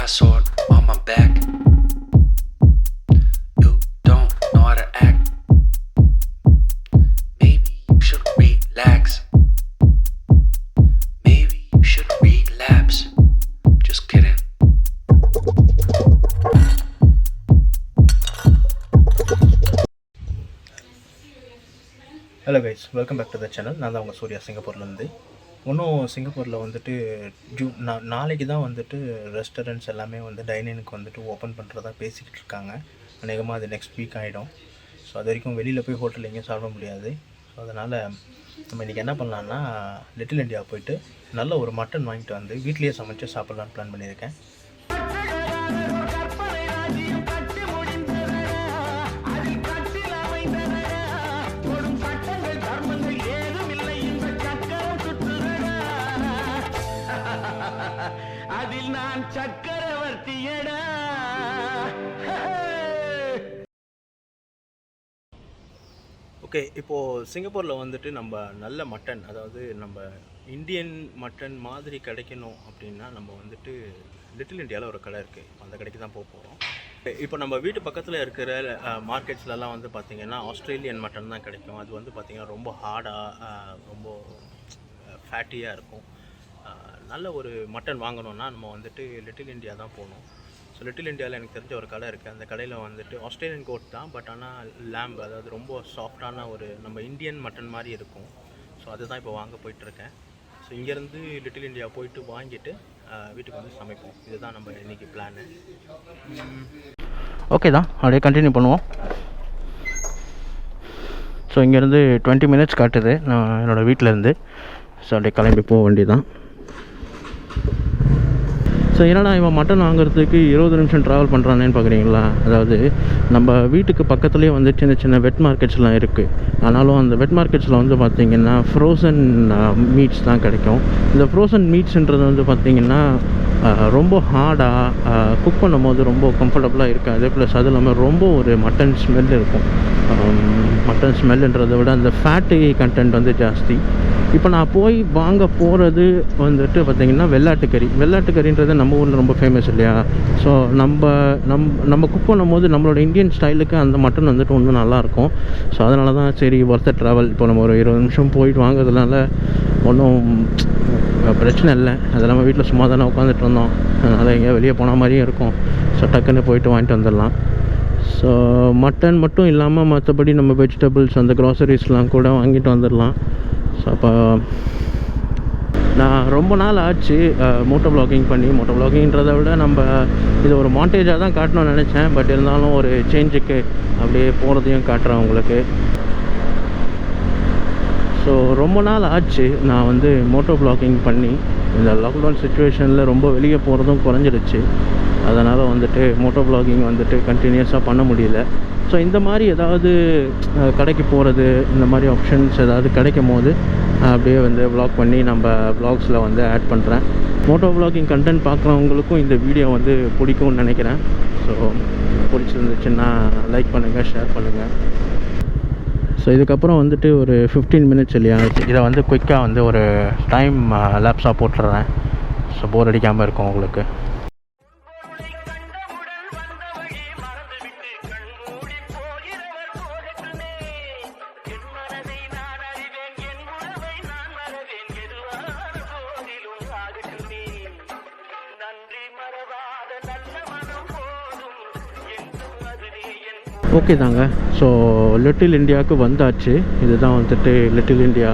sword on my back. You don't know how to act. Maybe you should relax. Maybe you should relapse. Just kidding. Hello guys, welcome back to the channel. நான் தான் உங்கள் சூர்யா, சிங்கப்பூர்லேருந்து. இன்னும் சிங்கப்பூரில் வந்துட்டு நாளைக்கு தான் வந்துட்டு ரெஸ்டாரண்ட்ஸ் எல்லாமே வந்து டைனிங்க்கு வந்துட்டு ஓப்பன் பண்ணுறதா பேசிக்கிட்டு இருக்காங்க. அநேகமாக அது நெக்ஸ்ட் வீக் ஆகிடும். ஸோ அது வரைக்கும் வெளியில் போய் ஹோட்டலில் எங்கேயும் சாப்பிட முடியாது. ஸோ அதனால் நம்ம இன்றைக்கி என்ன பண்ணலான்னா, லிட்டில் இண்டியா போயிட்டு நல்ல ஒரு மட்டன் வாங்கிட்டு வந்து வீட்லேயே சமைச்சு சாப்பிட்லான்னு பிளான் பண்ணியிருக்கேன். அதில் நான் சக்கரவர்த்தியடா. ஓகே, இப்போது சிங்கப்பூரில் வந்துட்டு நம்ம நல்ல மட்டன், அதாவது நம்ம இந்தியன் மட்டன் மாதிரி கிடைக்கணும் அப்படின்னா நம்ம வந்துட்டு லிட்டில் இண்டியாவில் ஒரு கடை இருக்குது, அந்த கடைக்கு தான் போக போகிறோம். இப்போ நம்ம வீட்டு பக்கத்தில் இருக்கிற மார்க்கெட்ஸ்லலாம் வந்து பார்த்திங்கன்னா ஆஸ்திரேலியன் மட்டன் தான் கிடைக்கும். அது வந்து பார்த்திங்கன்னா ரொம்ப ஹார்டாக, ரொம்ப ஃபேட்டியாக இருக்கும். நல்ல ஒரு மட்டன் வாங்கணுன்னா நம்ம வந்துட்டு லிட்டில் இண்டியா தான் போகணும். ஸோ லிட்டில் இண்டியாவில் எனக்கு தெரிஞ்ச ஒரு கடை இருக்குது. அந்த கடையில் வந்துட்டு ஆஸ்திரேலியன் கோட் தான், பட் ஆனால் லேம்ப், அதாவது ரொம்ப சாஃப்டான ஒரு நம்ம இந்தியன் மட்டன் மாதிரி இருக்கும். ஸோ அதுதான் இப்போ வாங்க போயிட்டுருக்கேன். ஸோ இங்கேருந்து லிட்டில் இண்டியா போயிட்டு வாங்கிட்டு வீட்டுக்கு வந்து சமைப்போம். இதுதான் நம்ம இன்றைக்கி பிளானு. ஓகே தான், அப்படியே கண்டினியூ பண்ணுவோம். ஸோ இங்கேருந்து 20 மினிட்ஸ் காட்டுது நான் என்னோடய வீட்டிலேருந்து. ஸோ அப்படியே கிளம்பி போக வேண்டியதான். ஸோ என்னடா இவன் மட்டன் வாங்குறதுக்கு 20 நிமிஷம் ட்ராவல் பண்ணுறானேன்னு பார்க்குறீங்களா? அதாவது நம்ம வீட்டுக்கு பக்கத்துலேயே வந்து சின்ன சின்ன வெட் மார்க்கெட்ஸ்லாம் இருக்குது. ஆனாலும் அந்த வெட் மார்க்கெட்ஸில் வந்து பார்த்திங்கன்னா ஃப்ரோசன் மீட்ஸ் தான் கிடைக்கும். இந்த ஃப்ரோசன் மீட்ஸ்ன்றது வந்து பார்த்திங்கன்னா ரொம்ப ஹார்டாக குக் பண்ணும்போது ரொம்ப கம்ஃபர்டபுளாக இருக்காது. ப்ளஸ் அது இல்லாமல் ரொம்ப ஒரு மட்டன் ஸ்மெல் இருக்கும். மட்டன் ஸ்மெல்லுன்றதை விட அந்த ஃபேட்டு கண்டென்ட் வந்து ஜாஸ்தி. இப்போ நான் போய் வாங்க போகிறது வந்துட்டு பார்த்திங்கன்னா வெள்ளாட்டுக்கறின்றது நம்ம ஊரில் ரொம்ப ஃபேமஸ் இல்லையா? ஸோ நம்ம குக் பண்ணும்போது நம்மளோட இந்தியன் ஸ்டைலுக்கு அந்த மட்டன் வந்துட்டு ஒன்றும் நல்லாயிருக்கும். ஸோ அதனால தான் சரி ஒர்த்த ட்ராவல். இப்போ நம்ம ஒரு 20 நிமிஷம் போயிட்டு வாங்குறதுனால ஒன்றும் பிரச்சனை இல்லை. அது இல்லாமல் வீட்டில் சும்மா தானே உட்காந்துட்டு இருந்தோம், அதனால் எங்கேயா வெளியே போன மாதிரியும் இருக்கும். ஸோ டக்குன்னு போயிட்டு வாங்கிட்டு வந்துடலாம். ஸோ மட்டன் மட்டும் இல்லாமல் மற்றபடி நம்ம வெஜிடபிள்ஸ், அந்த க்ராசரிஸ்லாம் கூட வாங்கிட்டு வந்துடலாம். ஸோ அப்போ நான் ரொம்ப நாள் ஆச்சு மோட்டோ வ்ளாகிங்கிறத விட நம்ம இது ஒரு மாண்டேஜாக தான் காட்டணும்னு நினச்சேன். பட் இருந்தாலும் ஒரு சேஞ்சுக்கு அப்படியே போகிறதையும் காட்டுறேன் உங்களுக்கு. ஸோ ரொம்ப நாள் ஆச்சு நான் வந்து மோட்டோ வ்ளாகிங் பண்ணி. இந்த லாக்டவுன் சுச்சுவேஷனில் ரொம்ப வெளியே போகிறதும் குறைஞ்சிடுச்சு. அதனால் வந்துட்டு மோட்டோ வ்ளாகிங் வந்துட்டு கண்டினியூஸாக பண்ண முடியல. ஸோ இந்த மாதிரி ஏதாவது கடைக்கு போகிறது, இந்த மாதிரி ஆப்ஷன்ஸ் ஏதாவது கிடைக்கும் போது அப்படியே வந்து வ்ளாக் பண்ணி நம்ம வ்ளாக்ஸில் வந்து ஆட் பண்ணுறேன். மோட்டோ வ்ளாகிங் கண்டென்ட் பார்க்குறவங்களுக்கும் இந்த வீடியோ வந்து பிடிக்கும்னு நினைக்கிறேன். ஸோ பிடிச்சிருந்துச்சுன்னா லைக் பண்ணுங்கள், ஷேர் பண்ணுங்கள். ஸோ இதுக்கப்புறம் வந்துட்டு ஒரு 15 மினிட்ஸ் இல்லையா, இதை வந்து குயிக்காக வந்து ஒரு டைம் லேப்ஸாக போட்டுடுறேன். ஸோ போர் அடிக்காமல் இருக்கும் உங்களுக்கு. ஓகே தாங்க. ஸோ லிட்டில் இண்டியாவுக்கு வந்தாச்சு. இதுதான் வந்துட்டு லிட்டில் இண்டியா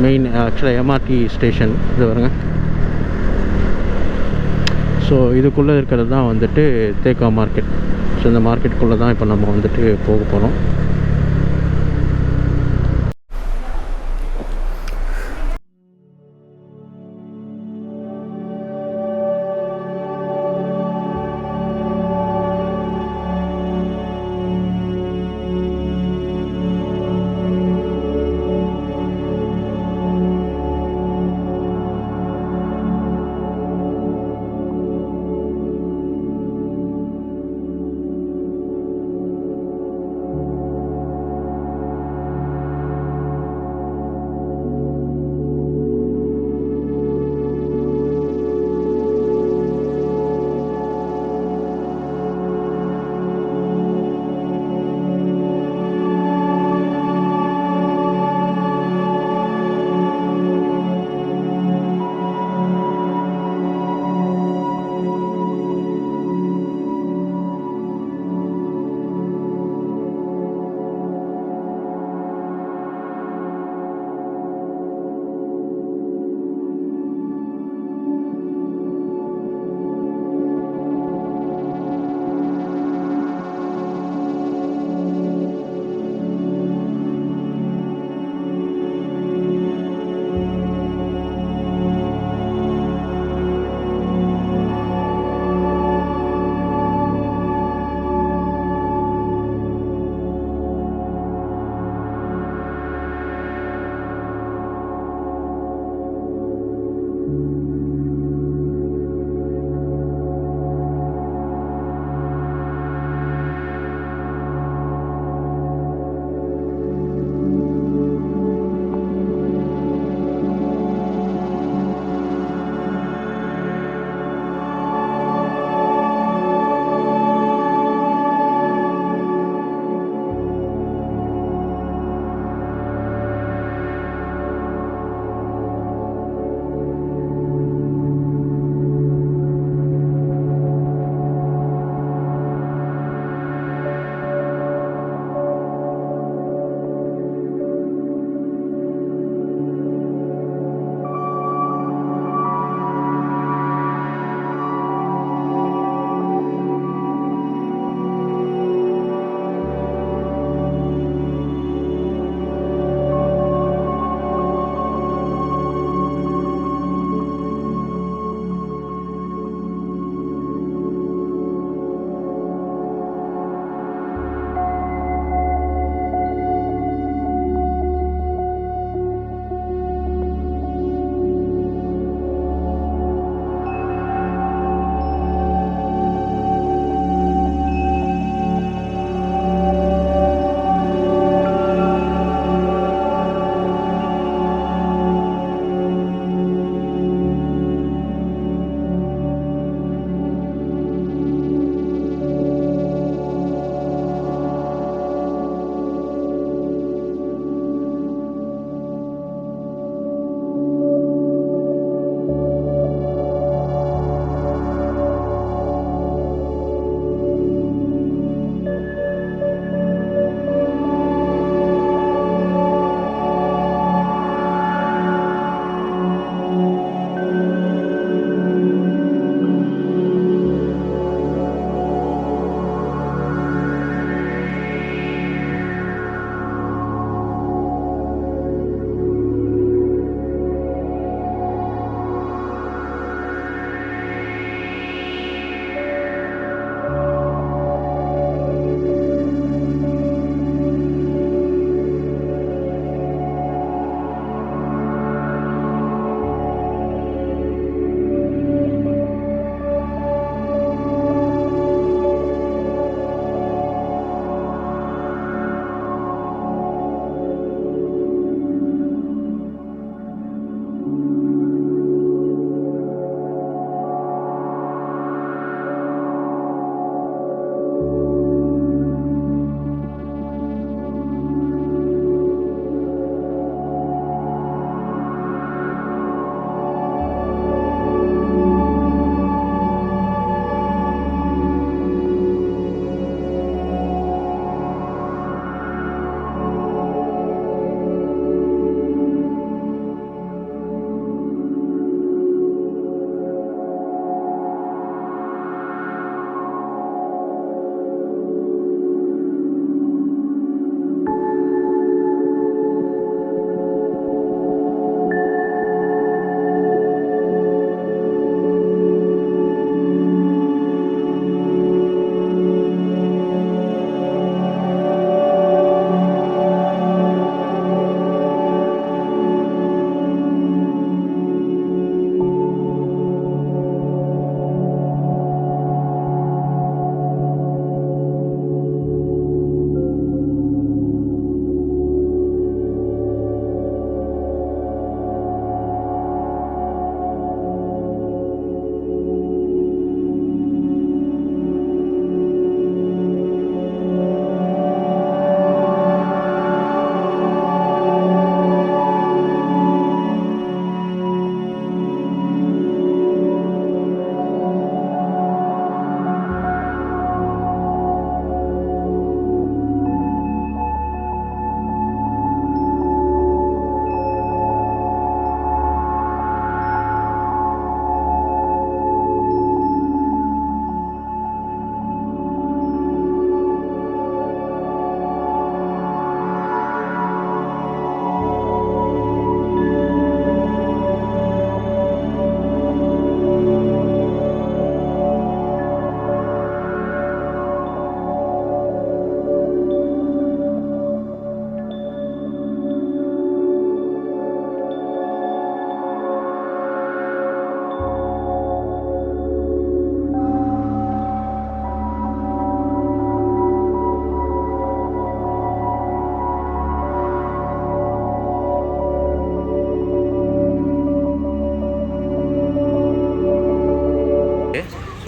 மெயின் ஆக்சுவலாக எம்ஆர்டி ஸ்டேஷன். இது வருங்க. ஸோ இதுக்குள்ளே இருக்கிறது தான் வந்துட்டு தேக்கா மார்க்கெட். ஸோ இந்த மார்க்கெட்டுக்குள்ளே தான் இப்போ நம்ம வந்துட்டு போக போகிறோம்.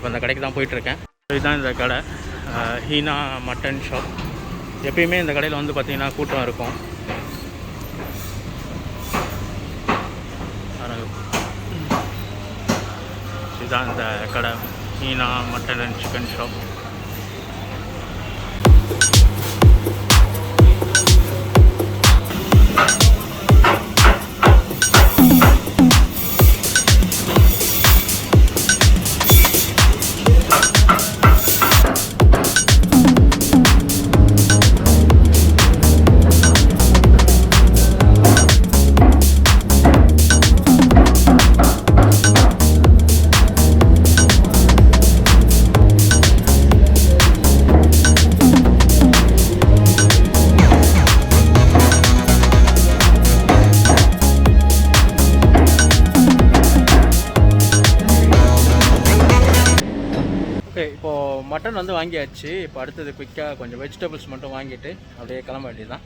இப்போ இந்த கடைக்கு தான் போயிட்டுருக்கேன். இதுதான் இந்த கடை, ஹீனா மட்டன் ஷாப். எப்பயுமே இந்த கடையில் வந்து பார்த்திங்கன்னா கூட்டம் இருக்கும். இதுதான் இந்த கடை, Heena mutton and chicken shop. இப்போது மட்டன் வந்து வாங்கியாச்சு. இப்போ அடுத்தது குயிக்காக கொஞ்சம் வெஜிடபிள்ஸ் மட்டும் வாங்கிட்டு அப்படியே கிளம்ப வேண்டியதுதான்.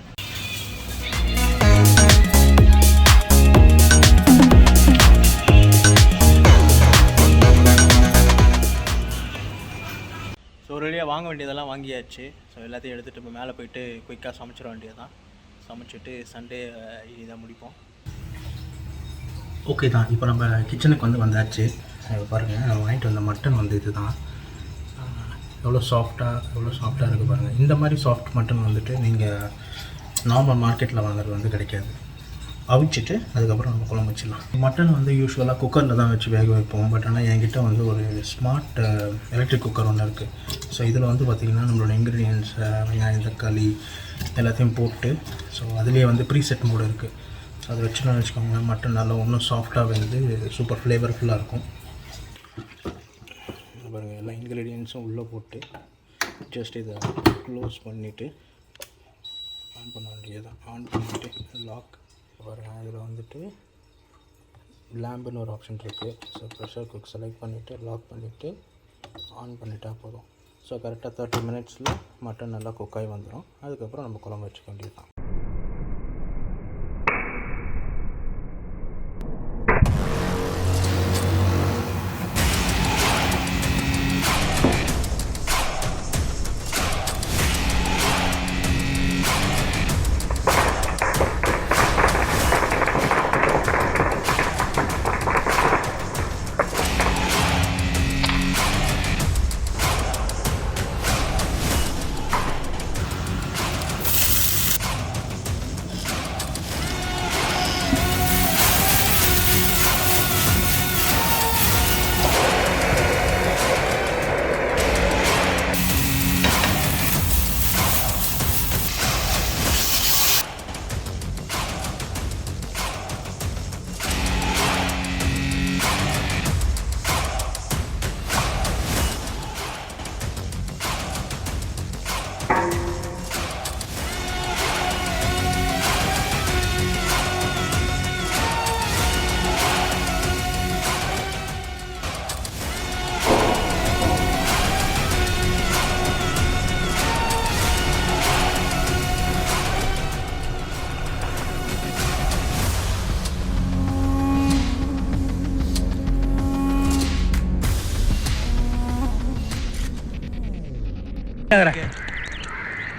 ஸோ ஒரு வழியாக வாங்க வேண்டியதெல்லாம் வாங்கியாச்சு. ஸோ எல்லாத்தையும் எடுத்துகிட்டு இப்போ மேலே போயிட்டு குயிக்காக சமைச்சிட வேண்டியதுதான். சமைச்சிட்டு சண்டே இதான் முடிப்போம். ஓகே தான், இப்போ நம்ம கிச்சனுக்கு வந்து வந்தாச்சு. பாருங்கள், நான் வாங்கிட்டு வந்த மட்டன் வந்து இது தான். எவ்வளோ சாஃப்டாக இருக்குது பாருங்கள். இந்த மாதிரி சாஃப்ட் மட்டன் வந்துட்டு நீங்கள் நார்மல் மார்க்கெட்டில் வாங்குறது வந்து கிடைக்காது. அவிச்சிட்டு அதுக்கப்புறம் நம்ம குழம்பு வச்சிடலாம். மட்டன் வந்து யூஸ்வலாக குக்கரில் தான் வச்சு வேக வைப்போம். பட் ஆனால் என்கிட்ட வந்து ஒரு ஸ்மார்ட் எலக்ட்ரிக் குக்கர் ஒன்று இருக்குது. ஸோ இதில் வந்து பார்த்திங்கன்னா நம்மளோட இன்க்ரீடியன்ஸ், வெங்காயம், தக்காளி எல்லாத்தையும் போட்டு, ஸோ அதுலேயே வந்து ப்ரீசெட் மோடு இருக்குது. ஸோ அதை வச்சுன்னு வச்சுக்கோங்க, மட்டன் நல்லா இன்னும் சாஃப்டாக வந்து சூப்பர் ஃப்ளேவர்ஃபுல்லாக இருக்கும். பாருங்கள், எல்லா இன்க்ரீடியன்ஸும் உள்ளே போட்டு ஜஸ்ட் இதை க்ளோஸ் பண்ணிவிட்டு ஆன் பண்ண வேண்டியதுதான். ஆன் பண்ணிவிட்டு லாக் பாருங்கள். இதில் வந்துட்டு லேம்புன்னு ஒரு ஆப்ஷன் இருக்குது. ஸோ ப்ரெஷர் குக் செலக்ட் பண்ணிவிட்டு லாக் பண்ணிவிட்டு ஆன் பண்ணிட்டா போதும். ஸோ கரெக்டாக 30 மினிட்ஸில் மட்டன் நல்லா குக்காகி வந்துடும். அதுக்கப்புறம் நம்ம குழம்பு வச்சுக்க வேண்டியது தான்.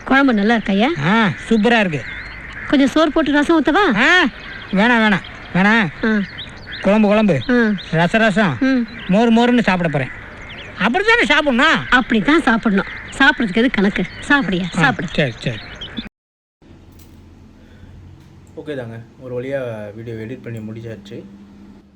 குழம்பு நல்லா இருக்கையா? சூப்பரா இருக்கு. கொஞ்சம் சோறு போட்டு ரசம் ஊத்தவா? வேணாம். குழம்பு ரசம் மோர்னு சாப்பிட போறேன். அப்படித்தானே சாப்பிடணும்? அப்படித்தான் சாப்பிடணும். சாப்பிட்றதுக்கு எது கணக்கு? சாப்பிடியா? சாப்பிடு. சரி. ஓகே தாங்க, ஒரு வழியாக வீடியோ எடிட் பண்ணி முடிச்சாச்சு.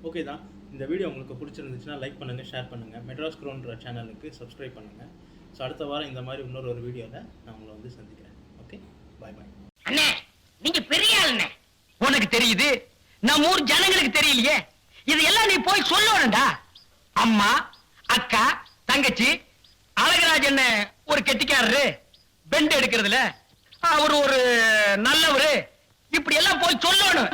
ஓகே தான், இந்த வீடியோ உங்களுக்கு பிடிச்சிருந்துச்சுன்னா லைக் பண்ணுங்கள், ஷேர் பண்ணுங்கள், மெட்ராஸ் க்ரோன்ற சேனலுக்கு சப்ஸ்கிரைப் பண்ணுங்கள். ஸோ அடுத்த வாரம் இந்த மாதிரி இன்னொரு வீடியோவில் நான் உங்களை வந்து சந்திக்கிறேன். ஓகே, பாய். அண்ணே, நீங்க பெரிய ஆளுண்ணே. உனக்கு தெரியுது, நம்ம ஊர் ஜனங்களுக்கு தெரியலையே. இதெல்லாம் நீ போய் சொல்லணும்டா. அம்மா, அக்கா, தங்கச்சி, அழகராஜன் ஒரு கெட்டிக்காரரு, பெண்ட் எடுக்கிறதுல அவர் ஒரு நல்லவரு, இப்படி எல்லாம் போய் சொல்லணும்.